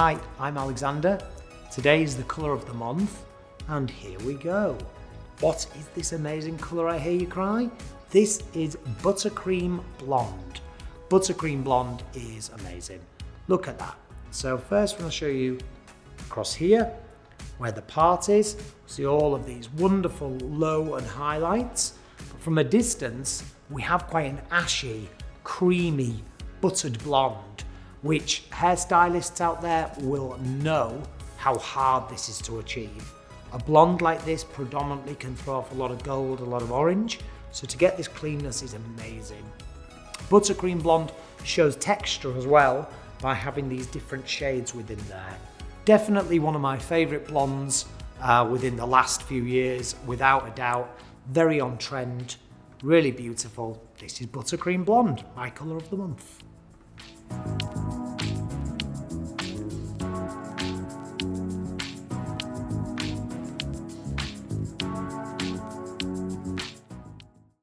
Hi, I'm Alexander. Today is the colour of the month, and here we go. What is this amazing colour, I hear you cry? This is Buttercream Blond. Buttercream Blond is amazing. Look at that. So first I'm going to show you across here where the part is. See all of these wonderful low and highlights. But from a distance, we have quite an ashy, creamy, buttered blonde, which hairstylists out there will know how hard this is to achieve. A blonde like this predominantly can throw off a lot of gold, a lot of orange, so to get this cleanness is amazing. Buttercream Blonde shows texture as well by having these different shades within there. Definitely one of my favourite blondes within the last few years, without a doubt. Very on trend, really beautiful. This is Buttercream Blonde, my colour of the month.